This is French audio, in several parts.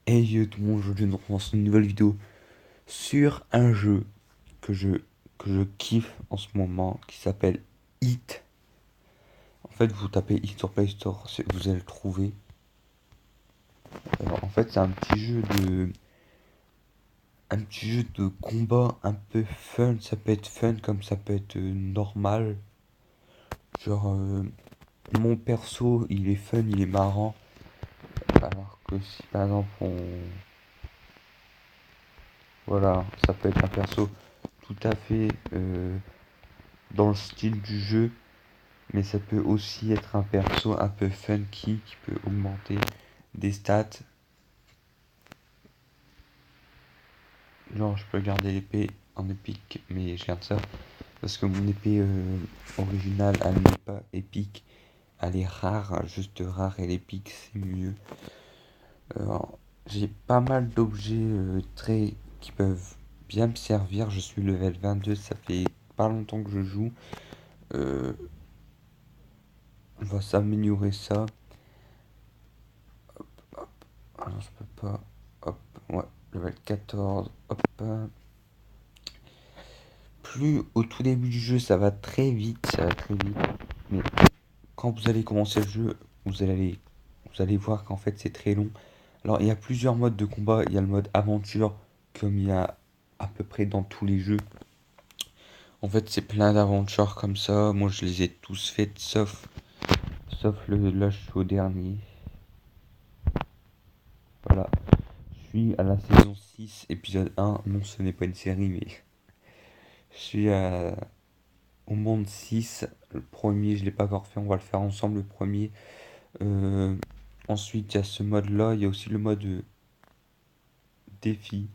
Hey yo tout le monde, aujourd'hui nous retrouvons une nouvelle vidéo sur un jeu que je, que je kiffe en ce moment qui s'appelle Hit. En fait, vous tapez Hit sur Play Store, vous allez le trouver. En fait, c'est un petit jeu de combat un peu fun. Ça peut être fun comme ça peut être normal. Genre, mon perso, il est fun, il est marrant. Alors que si par exemple voilà, ça peut être un perso tout à fait dans le style du jeu. Mais ça peut aussi être un perso un peu funky qui peut augmenter des stats. Genre, je peux garder l'épée en épique, mais je garde ça parce que mon épée originale, elle n'est pas épique. Elle est rare, juste rare, et l'épique, c'est mieux. J'ai pas mal d'objets très qui peuvent bien me servir. Je suis level 22, ça fait pas longtemps que je joue. Euh, on va s'améliorer ça. Hop, alors je peux pas. Hop, ouais, level 14. Hop. Plus au tout début du jeu, ça va très vite, ça va très vite. Mais quand vous allez commencer le jeu, vous allez voir qu'en fait c'est très long. Alors il y a plusieurs modes de combat. Il y a le mode aventure, comme il y a à peu près dans tous les jeux. En fait, c'est plein d'aventures comme ça. Moi, je les ai tous faites, sauf là, je suis au dernier. Voilà. Je suis à la saison 6 épisode 1. Non, ce n'est pas une série, mais je suis au monde 6. Le premier, je l'ai pas encore fait. On va le faire ensemble, le premier. Euh, Ensuite, il y a ce mode-là. Il y a aussi le mode défi.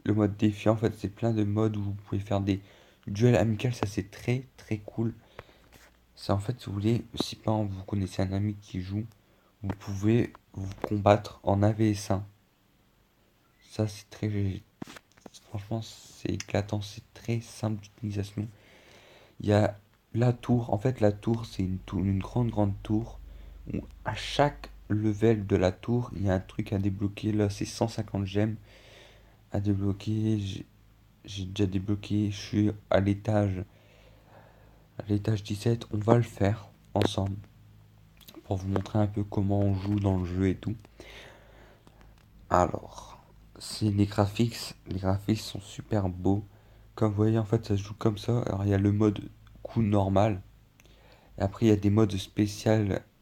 Le mode défi, en fait, c'est plein de modes où vous pouvez faire des duels amicaux. Ça, c'est très, très cool. C'est en fait, si vous voulez, si par exemple vous connaissez un ami qui joue, vous pouvez vous combattre en 1vs1. Ça, c'est très. Franchement, c'est éclatant, c'est très simple d'utilisation. Il y a la tour. En fait, la tour, c'est une grande, grande tour où à chaque level de la tour, il y a un truc à débloquer. Là, c'est 150 gemmes à débloquer. J'ai déjà débloqué. Je suis à l'étage 17. On va le faire ensemble pour vous montrer un peu comment on joue dans le jeu et tout. Alors, c'est les graphiques. Les graphiques sont super beaux. Comme vous voyez, en fait, ça se joue comme ça. Alors, il y a le mode coup normal. Et après, il y a des modes spéciaux.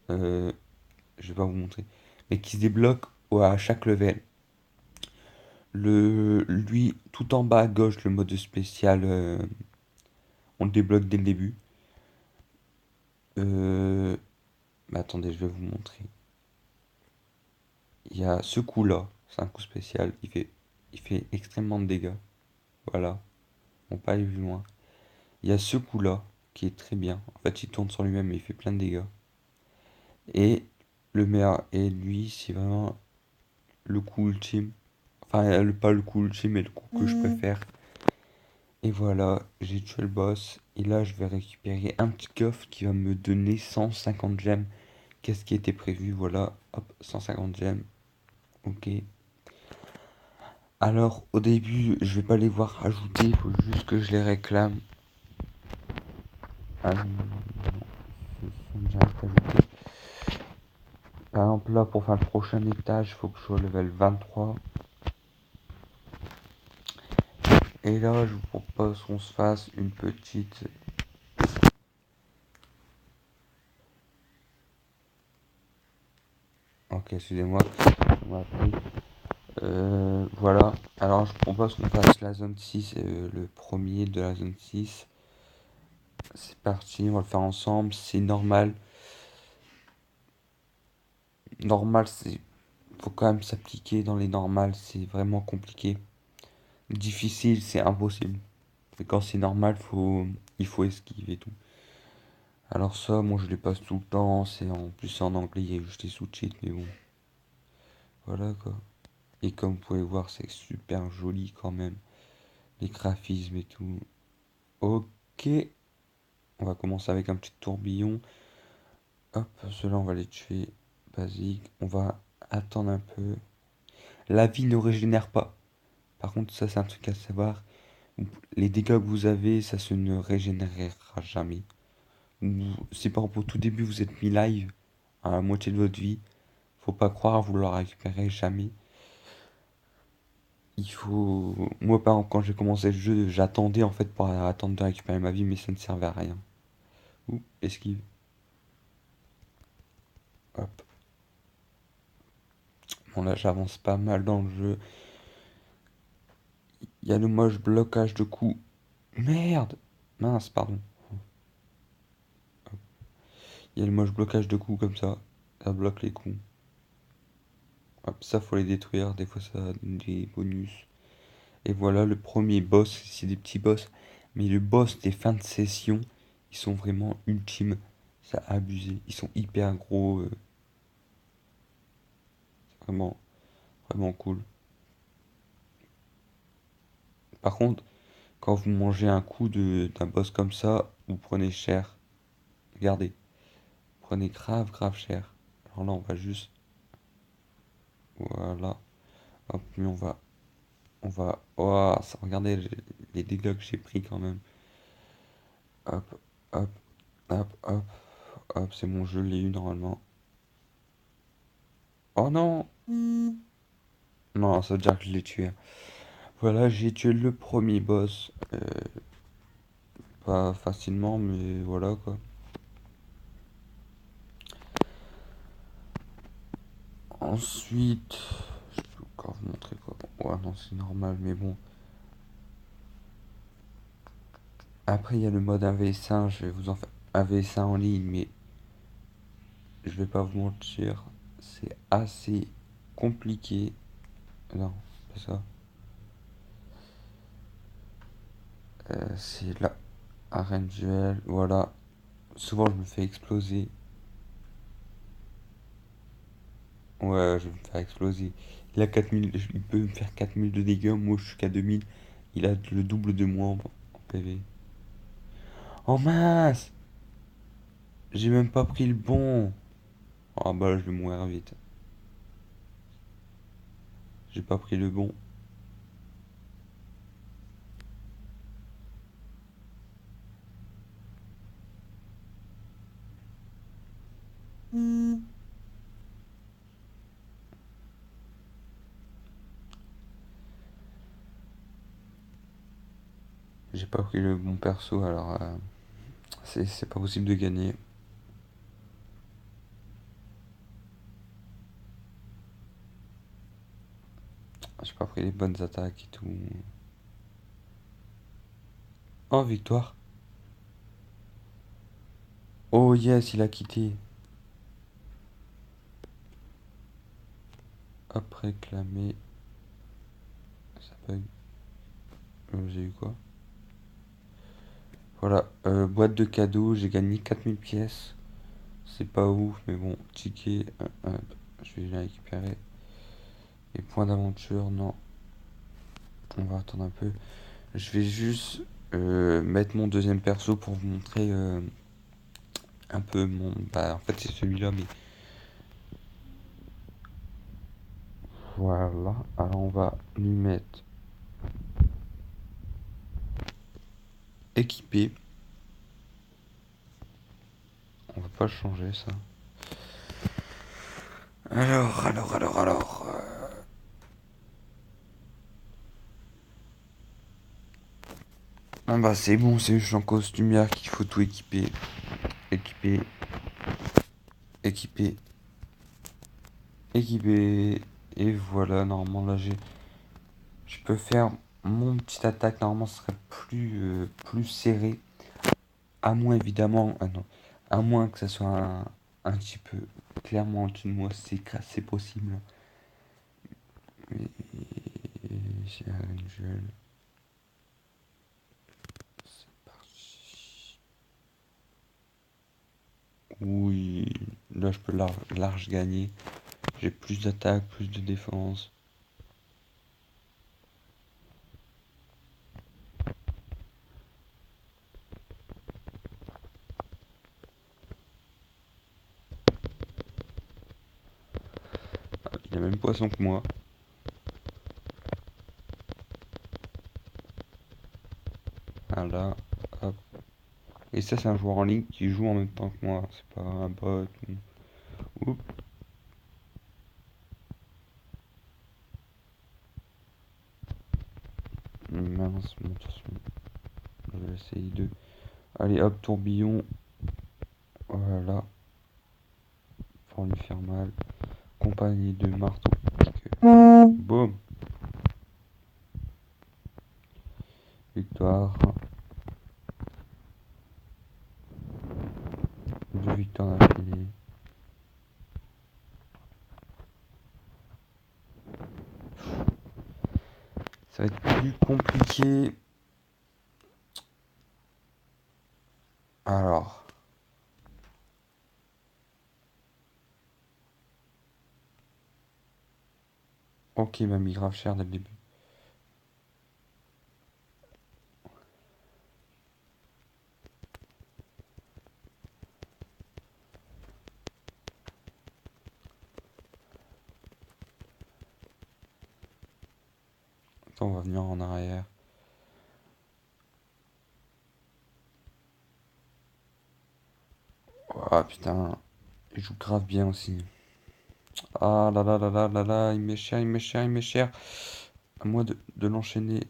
euh, je vais pas vous montrer. Mais qui se débloquent à chaque level. Lui, tout en bas à gauche, le mode spécial, on le débloque dès le début. Euh, mais attendez, je vais vous montrer. Il y a ce coup-là. C'est un coup spécial. Il fait extrêmement de dégâts. Voilà. On peut pas aller plus loin. Il y a ce coup-là qui est très bien. En fait, il tourne sur lui-même et il fait plein de dégâts. Et le meilleur, et lui, c'est vraiment le coup ultime. Enfin, pas le coup ultime, mais le coup que je préfère. Et voilà, j'ai tué le boss. Et là, je vais récupérer un petit coffre qui va me donner 150 gemmes. Qu'est-ce qui était prévu? Voilà, hop, 150 gemmes. Ok. Alors, au début, je vais pas les voir rajouter. Il faut juste que je les réclame. Ah non, ils sont direct ajoutés. Par exemple, là, pour faire le prochain étage, il faut que je sois level 23. Et là, je vous propose qu'on se fasse une petite. Ok, excusez-moi, on m'a pris. Voilà, alors je propose qu'on fasse la zone 6, le premier de la zone 6. C'est parti, on va le faire ensemble. C'est normal. Normal, c'est. Faut quand même s'appliquer dans les normales, c'est vraiment compliqué. Difficile, c'est impossible. Et quand c'est normal, il faut esquiver tout. Alors ça, moi je les passe tout le temps, c'est en plus c'est en anglais, il y a juste les sous-titres, mais bon, voilà quoi. Et comme vous pouvez voir, c'est super joli quand même, les graphismes et tout. Ok, on va commencer avec un petit tourbillon. Hop, ceux-là on va les tuer, basique. On va attendre un peu. la vie ne régénère pas. Par contre, ça c'est un truc à savoir. Les dégâts que vous avez, ça se ne régénérera jamais. Si par exemple au tout début vous êtes mis live à la moitié de votre vie, faut pas croire vous le récupérez jamais. Il faut. Moi par exemple quand j'ai commencé le jeu, j'attendais en fait pour attendre de récupérer ma vie, mais ça ne servait à rien. Ouh, esquive. Hop. Bon là j'avance pas mal dans le jeu. Il y a le moche blocage de coups. Merde. Mince, pardon. Il y a le moche blocage de coups comme ça. Ça bloque les coups. Hop, ça faut les détruire. Des fois ça donne des bonus. Et voilà le premier boss. C'est des petits boss. Mais le boss des fins de session, ils sont vraiment ultimes. Ça a abusé. Ils sont hyper gros. C'est vraiment, vraiment cool. Par contre, quand vous mangez un coup d'un boss comme ça, vous prenez cher. Regardez. Vous prenez grave, grave cher. Alors là, on va juste. Voilà. Hop, lui, on va. Oh, regardez les dégâts que j'ai pris quand même. Hop, hop, hop, hop, hop, c'est bon, je l'ai eu normalement. Oh non! Non, ça veut dire que je l'ai tué. Voilà, j'ai tué le premier boss. Pas facilement, mais voilà quoi. Ensuite, je peux encore vous montrer quoi. Ouais, non, c'est normal, mais bon. Après, il y a le mode 1v1, je vais vous en faire 1v1 en ligne, mais je vais pas vous mentir, c'est assez compliqué. Non, c'est pas ça. C'est la arène duel, voilà. Souvent, je me fais exploser. Ouais, je vais me faire exploser. Il a 4000, il peut me faire 4000 de dégâts, moi je suis qu'à 2000. Il a le double de moi en PV. Oh mince! J'ai même pas pris le bon. Ah bah là, je vais mourir vite. J'ai pas pris le bon. J'ai pas pris le bon perso, alors c'est pas possible de gagner. J'ai pas pris les bonnes attaques et tout. Oh, victoire. Oh yes, il a quitté. Hop, réclamer. Ça bug. J'ai eu quoi? Voilà, boîte de cadeaux, j'ai gagné 4000 pièces. C'est pas ouf, mais bon, ticket, je vais les récupérer. Et points d'aventure, non. On va attendre un peu. Je vais juste mettre mon deuxième perso pour vous montrer un peu mon. Bah, en fait, c'est celui-là, mais. Voilà. Alors, on va lui mettre équipé. On va pas le changer, ça. Alors. Ah bah, c'est bon, c'est juste en costumière qu'il faut tout équiper. Équiper. Équiper. Équiper. Et voilà, normalement, là, j'ai. Je peux faire mon petit attaque, normalement, ce serait plus serré. À moins évidemment, ah non, à moins que ça soit un petit peu clairement en dessous de moi, c'est possible. Mais c'est Angel, c'est parti. Oui, là je peux large gagner. J'ai plus d'attaque, plus de défense. Il a même poisson que moi. Voilà. Hop. Et ça, c'est un joueur en ligne qui joue en même temps que moi. C'est pas un bot. Oups. Mince, attention. Je vais essayer de... Allez, hop, tourbillon. Voilà. Pour lui faire mal. Compagnie de marteau. Boum. Victoire. 2 victoires d'affilée. Ça va être plus compliqué. Alors. Ok, il m'a mis grave cher dès le début. Attends, on va venir en arrière. Oh putain. Il joue grave bien aussi. Ah là là là là là là, il met cher, il met cher, il met cher. À moi de l'enchaîner.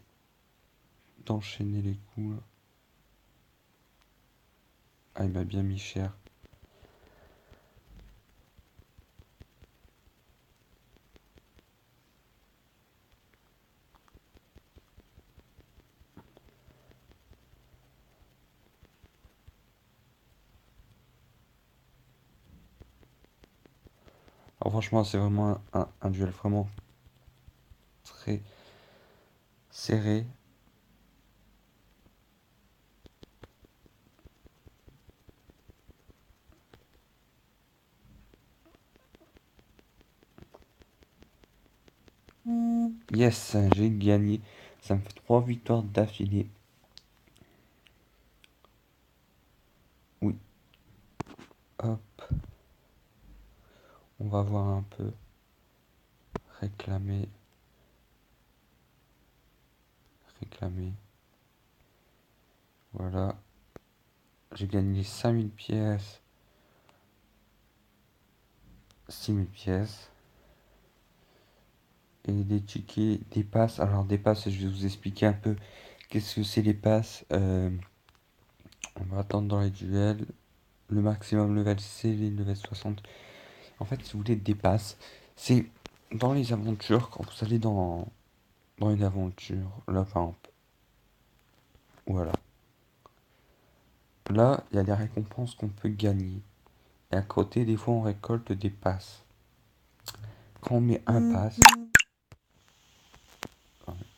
D'enchaîner les coups là. Ah, il m'a bien mis cher. Alors franchement, c'est vraiment un duel vraiment très serré. Yes, j'ai gagné. Ça me fait 3 victoires d'affilée. Oui, hop. On va voir un peu. Réclamer. Réclamer. Voilà. J'ai gagné 5000 pièces. 6000 pièces. Et des tickets, des passes. Alors des passes, je vais vous expliquer un peu qu'est-ce que c'est les passes. On va attendre dans les duels. Le maximum level, c'est les level 60. En fait, si vous voulez des passes, c'est dans les aventures, quand vous allez dans une aventure, là par exemple, voilà. Là, il y a des récompenses qu'on peut gagner. Et à côté, des fois, on récolte des passes. Quand on met un pass,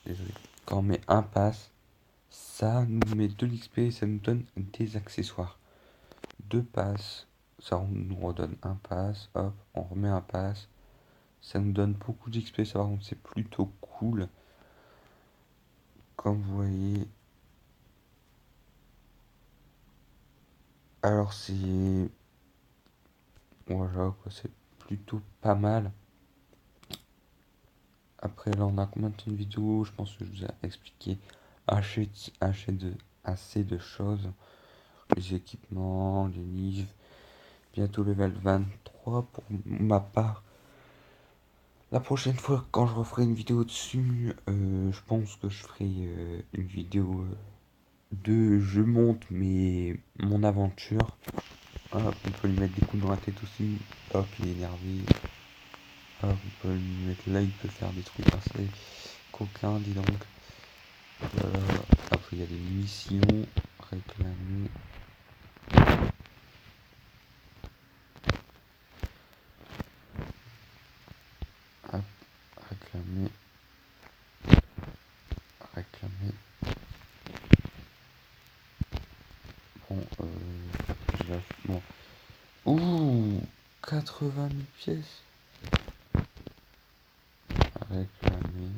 désolé, quand on met un pass, ça nous met de l'XP et ça nous donne des accessoires. 2 passes, ça nous redonne un pass, hop, on remet un pass. Ça nous donne beaucoup d'XP, ça par contre c'est plutôt cool. Comme vous voyez. Alors c'est... Voilà quoi, c'est plutôt pas mal. Après là on a combien de temps de vidéo? Je pense que je vous ai expliqué assez de choses. Les équipements, les livres. Bientôt level 23 pour ma part. La prochaine fois quand je referai une vidéo dessus, je pense que je ferai une vidéo de je monte mon aventure. Hop, on peut lui mettre des coups dans la tête aussi. Hop, il est énervé. Hop, on peut lui mettre là, il peut faire des trucs assez coquins, dis donc. Voilà. Après, il y a des missions. Réclamer. Hop, réclamer. Réclamer. Bon, bon. Ouh, 80 000 pièces. Réclamer.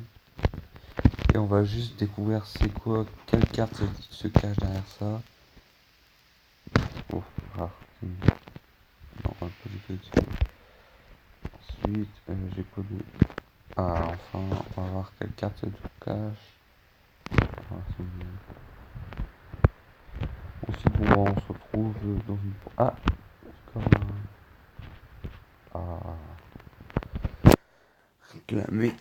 Et on va juste découvrir c'est quoi, quelle carte se cache derrière ça. Oh, rare. Non, un peu du tout. Ensuite, j'ai quoi de... Ah, enfin, on va voir quelle carte se cache. Ah, c'est mieux. Bon, on se retrouve dans une... Ah, comme Ah, réclamer,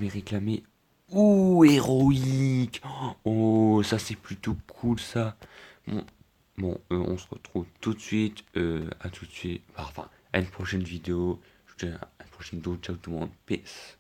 réclamer. Ouh, héroïque. Oh, ça c'est plutôt cool ça. Bon, on se retrouve tout de suite. À tout de suite. Enfin, à une prochaine vidéo. Je te dis à une prochaine vidéo. Ciao tout le monde. Peace.